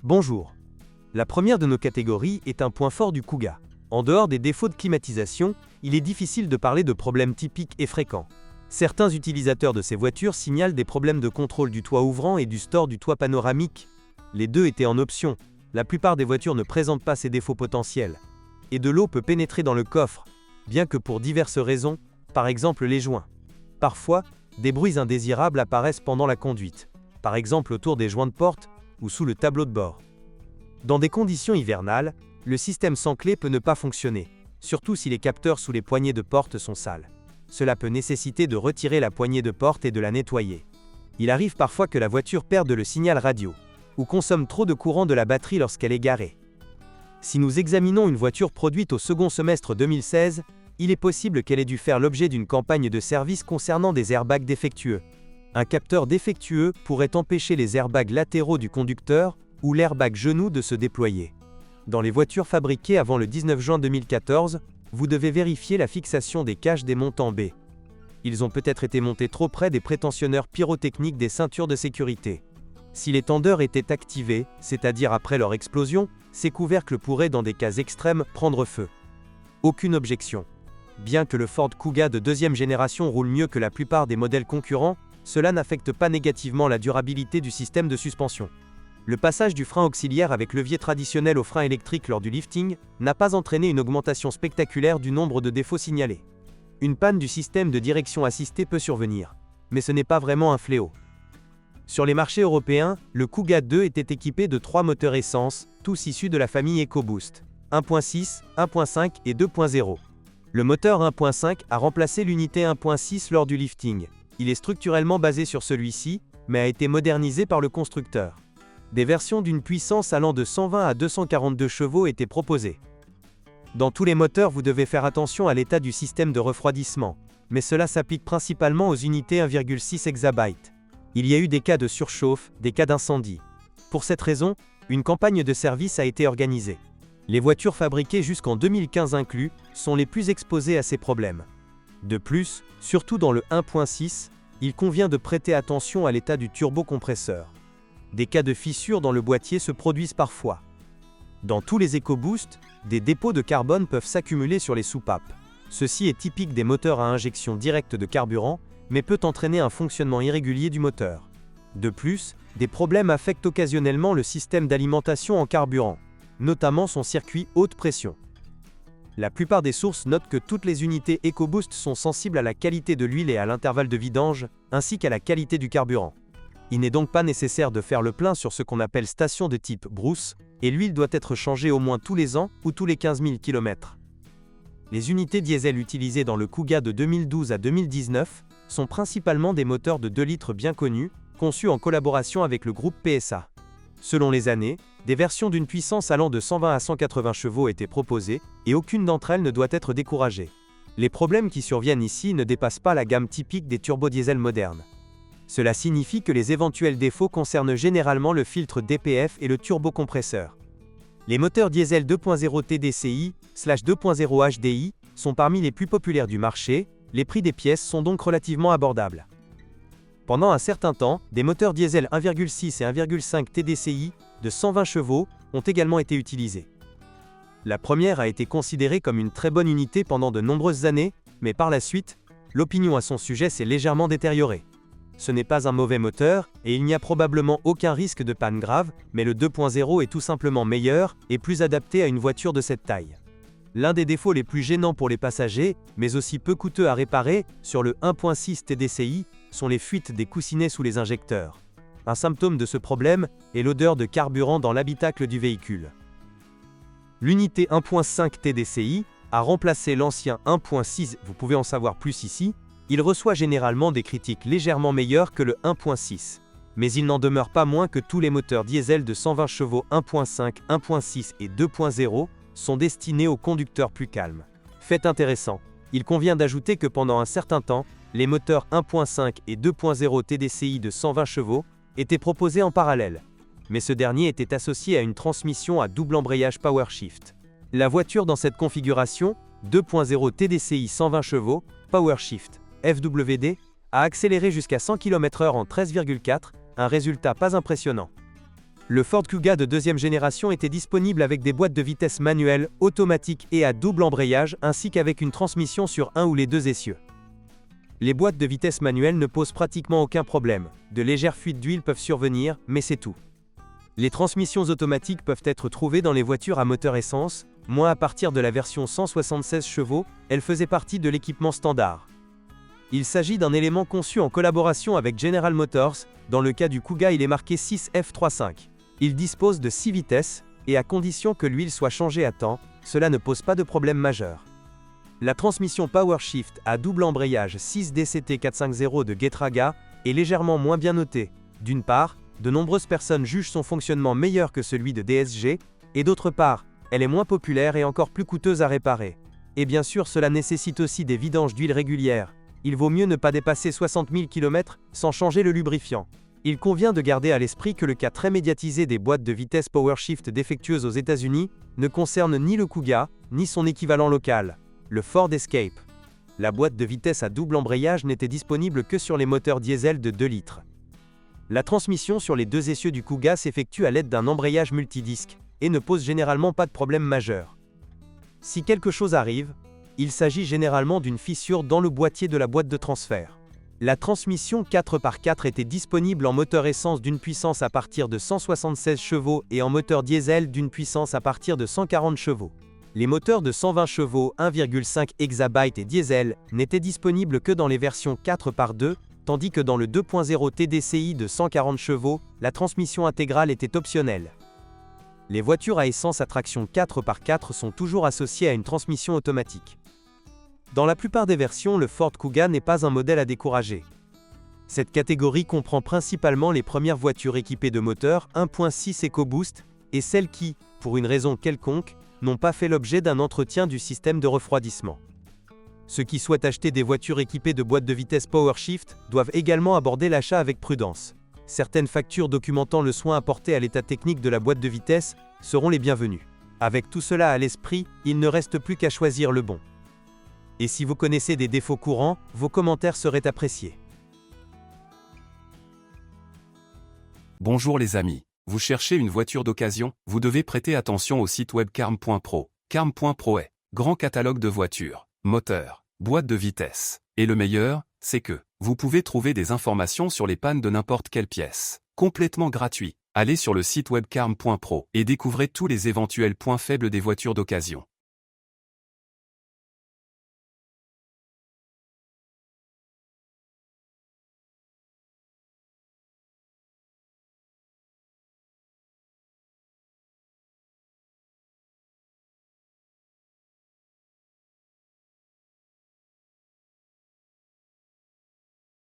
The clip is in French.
Bonjour. La première de nos catégories est un point fort du Kuga. En dehors des défauts de climatisation, il est difficile de parler de problèmes typiques et fréquents. Certains utilisateurs de ces voitures signalent des problèmes de contrôle du toit ouvrant et du store du toit panoramique. Les deux étaient en option. La plupart des voitures ne présentent pas ces défauts potentiels. Et de l'eau peut pénétrer dans le coffre, bien que pour diverses raisons, par exemple les joints. Parfois, des bruits indésirables apparaissent pendant la conduite, par exemple autour des joints de porte ou sous le tableau de bord. Dans des conditions hivernales, le système sans clé peut ne pas fonctionner, surtout si les capteurs sous les poignées de porte sont sales. Cela peut nécessiter de retirer la poignée de porte et de la nettoyer. Il arrive parfois que la voiture perde le signal radio, ou consomme trop de courant de la batterie lorsqu'elle est garée. Si nous examinons une voiture produite au second semestre 2016, il est possible qu'elle ait dû faire l'objet d'une campagne de service concernant des airbags défectueux. Un capteur défectueux pourrait empêcher les airbags latéraux du conducteur ou l'airbag genou de se déployer. Dans les voitures fabriquées avant le 19 juin 2014, vous devez vérifier la fixation des caches des montants B. Ils ont peut-être été montés trop près des prétentionneurs pyrotechniques des ceintures de sécurité. Si les tendeurs étaient activés, c'est-à-dire après leur explosion, ces couvercles pourraient dans des cas extrêmes prendre feu. Aucune objection. Bien que le Ford Kuga de deuxième génération roule mieux que la plupart des modèles concurrents, cela n'affecte pas négativement la durabilité du système de suspension. Le passage du frein auxiliaire avec levier traditionnel au frein électrique lors du lifting n'a pas entraîné une augmentation spectaculaire du nombre de défauts signalés. Une panne du système de direction assistée peut survenir, mais ce n'est pas vraiment un fléau. Sur les marchés européens, le Kuga 2 était équipé de 3 moteurs essence, tous issus de la famille EcoBoost, 1.6, 1.5 et 2.0. Le moteur 1.5 a remplacé l'unité 1.6 lors du lifting. Il est structurellement basé sur celui-ci, mais a été modernisé par le constructeur. Des versions d'une puissance allant de 120 à 242 chevaux étaient proposées. Dans tous les moteurs, vous devez faire attention à l'état du système de refroidissement, mais cela s'applique principalement aux unités 1,6 exabytes. Il y a eu des cas de surchauffe, des cas d'incendie. Pour cette raison, une campagne de service a été organisée. Les voitures fabriquées jusqu'en 2015 inclus sont les plus exposées à ces problèmes. De plus, surtout dans le 1.6, il convient de prêter attention à l'état du turbocompresseur. Des cas de fissures dans le boîtier se produisent parfois. Dans tous les EcoBoost, des dépôts de carbone peuvent s'accumuler sur les soupapes. Ceci est typique des moteurs à injection directe de carburant, mais peut entraîner un fonctionnement irrégulier du moteur. De plus, des problèmes affectent occasionnellement le système d'alimentation en carburant, notamment son circuit haute pression. La plupart des sources notent que toutes les unités EcoBoost sont sensibles à la qualité de l'huile et à l'intervalle de vidange, ainsi qu'à la qualité du carburant. Il n'est donc pas nécessaire de faire le plein sur ce qu'on appelle station de type brousse, et l'huile doit être changée au moins tous les ans ou tous les 15 000 km. Les unités diesel utilisées dans le Kuga de 2012 à 2019 sont principalement des moteurs de 2 litres bien connus, conçus en collaboration avec le groupe PSA. Selon les années, des versions d'une puissance allant de 120 à 180 chevaux étaient proposées, et aucune d'entre elles ne doit être découragée. Les problèmes qui surviennent ici ne dépassent pas la gamme typique des turbodiesels modernes. Cela signifie que les éventuels défauts concernent généralement le filtre DPF et le turbocompresseur. Les moteurs diesel 2.0 TDCi/2.0 HDI sont parmi les plus populaires du marché, les prix des pièces sont donc relativement abordables. Pendant un certain temps, des moteurs diesel 1,6 et 1,5 TDCi de 120 chevaux ont également été utilisés. La première a été considérée comme une très bonne unité pendant de nombreuses années, mais par la suite, l'opinion à son sujet s'est légèrement détériorée. Ce n'est pas un mauvais moteur, et il n'y a probablement aucun risque de panne grave, mais le 2.0 est tout simplement meilleur et plus adapté à une voiture de cette taille. L'un des défauts les plus gênants pour les passagers, mais aussi peu coûteux à réparer, sur le 1.6 TDCi, sont les fuites des coussinets sous les injecteurs. Un symptôme de ce problème est l'odeur de carburant dans l'habitacle du véhicule. L'unité 1.5 TDCi a remplacé l'ancien 1.6, vous pouvez en savoir plus ici. Il reçoit généralement des critiques légèrement meilleures que le 1.6. Mais il n'en demeure pas moins que tous les moteurs diesel de 120 chevaux 1.5, 1.6 et 2.0 sont destinés aux conducteurs plus calmes. Fait intéressant, il convient d'ajouter que pendant un certain temps, les moteurs 1.5 et 2.0 TDCi de 120 chevaux étaient proposés en parallèle. Mais ce dernier était associé à une transmission à double embrayage PowerShift. La voiture dans cette configuration, 2.0 TDCi 120 chevaux, PowerShift, FWD, a accéléré jusqu'à 100 km/h en 13,4, un résultat pas impressionnant. Le Ford Kuga de deuxième génération était disponible avec des boîtes de vitesse manuelles, automatiques et à double embrayage, ainsi qu'avec une transmission sur un ou les deux essieux. Les boîtes de vitesse manuelles ne posent pratiquement aucun problème. De légères fuites d'huile peuvent survenir, mais c'est tout. Les transmissions automatiques peuvent être trouvées dans les voitures à moteur essence, moins à partir de la version 176 chevaux, elles faisaient partie de l'équipement standard. Il s'agit d'un élément conçu en collaboration avec General Motors, dans le cas du Kuga il est marqué 6F35. Il dispose de 6 vitesses, et à condition que l'huile soit changée à temps, cela ne pose pas de problème majeur. La transmission PowerShift à double embrayage 6DCT450 de Getraga est légèrement moins bien notée. D'une part, de nombreuses personnes jugent son fonctionnement meilleur que celui de DSG, et d'autre part, elle est moins populaire et encore plus coûteuse à réparer. Et bien sûr, cela nécessite aussi des vidanges d'huile régulières. Il vaut mieux ne pas dépasser 60 000 km sans changer le lubrifiant. Il convient de garder à l'esprit que le cas très médiatisé des boîtes de vitesse PowerShift défectueuses aux États-Unis ne concerne ni le Kuga, ni son équivalent local, le Ford Escape. La boîte de vitesse à double embrayage n'était disponible que sur les moteurs diesel de 2 litres. La transmission sur les deux essieux du Kuga s'effectue à l'aide d'un embrayage multidisque, et ne pose généralement pas de problème majeur. Si quelque chose arrive, il s'agit généralement d'une fissure dans le boîtier de la boîte de transfert. La transmission 4x4 était disponible en moteur essence d'une puissance à partir de 176 chevaux et en moteur diesel d'une puissance à partir de 140 chevaux. Les moteurs de 120 chevaux 1,5 exabyte et diesel n'étaient disponibles que dans les versions 4x2, tandis que dans le 2.0 TDCi de 140 chevaux, la transmission intégrale était optionnelle. Les voitures à essence à traction 4x4 sont toujours associées à une transmission automatique. Dans la plupart des versions, le Ford Kuga n'est pas un modèle à décourager. Cette catégorie comprend principalement les premières voitures équipées de moteurs 1.6 EcoBoost et celles qui, pour une raison quelconque, n'ont pas fait l'objet d'un entretien du système de refroidissement. Ceux qui souhaitent acheter des voitures équipées de boîtes de vitesse PowerShift doivent également aborder l'achat avec prudence. Certaines factures documentant le soin apporté à l'état technique de la boîte de vitesse seront les bienvenues. Avec tout cela à l'esprit, il ne reste plus qu'à choisir le bon. Et si vous connaissez des défauts courants, vos commentaires seraient appréciés. Bonjour les amis. Vous cherchez une voiture d'occasion? Vous devez prêter attention au site web carm.pro. Carm.pro est grand catalogue de voitures, moteurs, boîtes de vitesse. Et le meilleur, c'est que vous pouvez trouver des informations sur les pannes de n'importe quelle pièce. Complètement gratuit. Allez sur le site web carm.pro et découvrez tous les éventuels points faibles des voitures d'occasion.